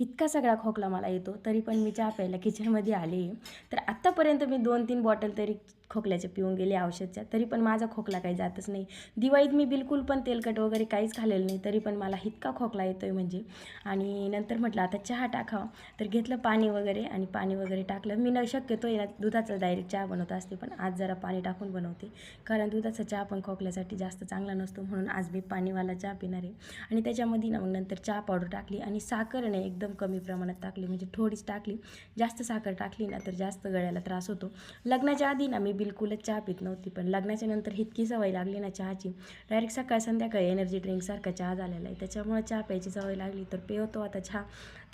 इतका सगळा खोकला मला येतो, तरी पण मी चहा प्यायला किचनमध्ये आले. तर आत्तापर्यंत मी 2-3 बॉटल तरी खोकल्याच्या पिऊन गेले औषधच्या, तरी पण माझा खोकला काही जातच नाही. दिवाळीत मी बिलकुल पण तेलकट वगैरे काहीच खाल्लेलं नाही, तरी पण मला इतका खोकला येतो आहे म्हणजे. आणि नंतर म्हटलं आता चहा टाकावा, तर घेतलं पाणी वगैरे आणि पाणी वगैरे टाकलं. मी न शक्यतो आहे ना दुधाचा डायरेक्ट चहा बनवत असते, पण आज जरा पाणी टाकून बनवते, कारण दुधाचा चहा पण खोकल्यासाठी जास्त चांगला नसतो. म्हणून आज मी पाणीवाला चहा पिणार आहे. आणि त्याच्यामध्ये ना मग नंतर चहा पावडर टाकली आणि साखर नाही एकदम कमी प्रमाणात टाकली, म्हणजे थोडीच टाकली. जास्त साखर टाकली ना तर जास्त गळ्याला त्रास होतो. लग्नाच्या आधी ना मी बिलकुलच चहा पित नव्हती, पण लग्नाच्या नंतर इतकी सवय लागली ना चहाची, डायरेक्ट सकाळ संध्याकाळी एनर्जी ड्रिंकसारखा चहा झालेला आहे. त्याच्यामुळे चहा प्यायची सवय लागली, तर पिवतो आता चहा.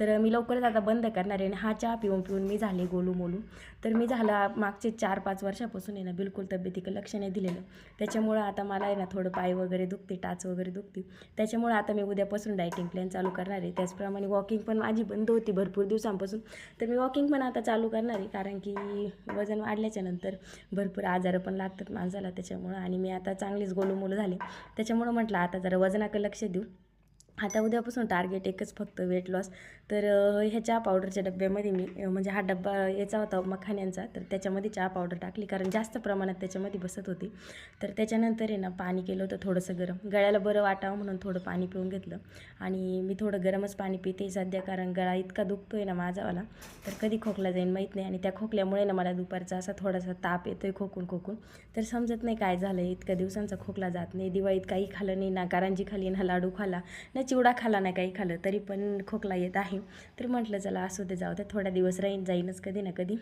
तर मी लवकरच आता बंद करणार आहे. आणि हा चहा पिऊन पिऊन मी झाले गोलूमोलू. तर मी झाला मागचे 4-5 वर्षापासून आहे ना बिलकुल तब्येतीकडे लक्ष नाही दिलेलं. त्याच्यामुळं आता मला आहे ना थोडं पाय वगैरे दुखते, टाच वगैरे दुखते. त्याच्यामुळे आता मी उद्यापासून डायटिंग प्लॅन चालू करणार आहे. त्याचप्रमाणे वॉकिंग पण माझी बंद होती भरपूर दिवसांपासून, तर मी वॉकिंग पण आता चालू करणार आहे. कारण की वजन वाढल्याच्या नंतर भरपूर आजार पण लागतात माणसाला त्याच्यामुळं. आणि मी आता चांगलीच गोलूमोलू झाले, त्याच्यामुळं म्हटलं आता जरा वजनाकडे लक्ष देऊ. आता उद्यापासून टार्गेट एकच फक्त वेट लॉस. तर ह्या चहा पावडरच्या डब्यामध्ये मी म्हणजे हा डब्बा याचा होता मखाण्यांचा, तर त्याच्यामध्ये चहा पावडर टाकली कारण जास्त प्रमाणात त्याच्यामध्ये बसत होती. तर त्याच्यानंतर आहे ना पाणी केलं होतं थोडंसं गरम, गळ्याला बरं वाटावं म्हणून थोडं पाणी पिऊन घेतलं. आणि मी थोडं गरमच पाणी पिते सध्या, कारण गळा इतका दुखतो आहे ना माझावाला, तर कधी खोकला जाईन माहीत नाही. आणि त्या खोकल्यामुळे ना मला दुपारचा असा थोडासा ताप येतो आहे खोकून खोकून. तर समजत नाही काय झालं आहे, इतक्या दिवसांचा खोकला जात नाही. दिवाळीत काही खाल्लं नाही, ना कारंजी खाली ना लाडू खाला ना चिवडा खाला ना काही खाल्लं, तरी पण खोकला येत आहे. तर म्हटलं चला असू दे, जाऊ दे, थोड्या दिवस जाईनच कधी ना कधी.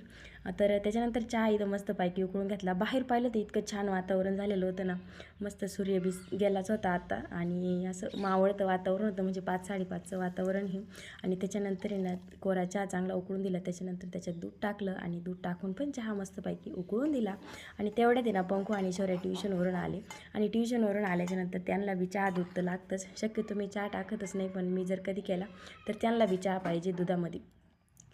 तर त्याच्यानंतर चहा इथं मस्तपैकी उकळून घेतला. बाहेर पाहिलं तर इतकं छान वातावरण झालेलं होतं ना, मस्त सूर्य गेलाच होता आता, आणि असं मावळतं वातावरण होतं, म्हणजे 5-5:30चं वातावरण हे. आणि त्याच्यानंतर आहे ना कोरा चहा चांगला उकळून दिला. त्याच्यानंतर त्याच्यात दूध टाकलं आणि दूध टाकून पण चहा मस्तपैकी उकळून दिला. आणि तेवढ्यात आहे ना पंखू आणि शौर्य ट्युशनवरून आले. आणि ट्युशनवरून आल्याच्यानंतर त्यांना बी चहा दूध तर लागतंच. शक्यतो मी चहा टाकतच नाही, पण मी जर कधी केला तर त्यांना बी चहा पाहिजे दुधामध्ये,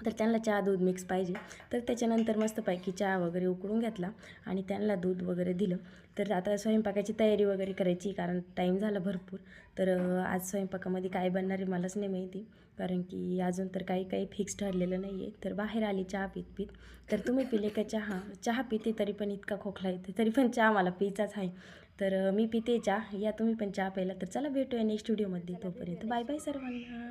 तर त्यांना चहा दूध मिक्स पाहिजे. तर त्याच्यानंतर मस्तपैकी चहा वगैरे उकळून घेतला आणि त्यांना दूध वगैरे दिलं. तर आता स्वयंपाकाची तयारी वगैरे करायची, कारण टाईम झाला भरपूर. तर आज स्वयंपाकामध्ये काय बनणार आहे मलाच नाही माहिती, कारण की अजून तर काही फिक्स ठरलेलं नाही आहे. तर बाहेर आली चहा पीत. तर तुम्ही पिले का चहा? चहा पिते तरी पण इतका खोकला येते, तरी पण चहा मला प्यायचाच आहे. तर मी पिते चहा, या तुम्ही पण चहा प्यायला. तर चला भेटूया नेक्स्ट व्हिडिओमध्ये, तोपर्यंत बाय बाय सर्वांना.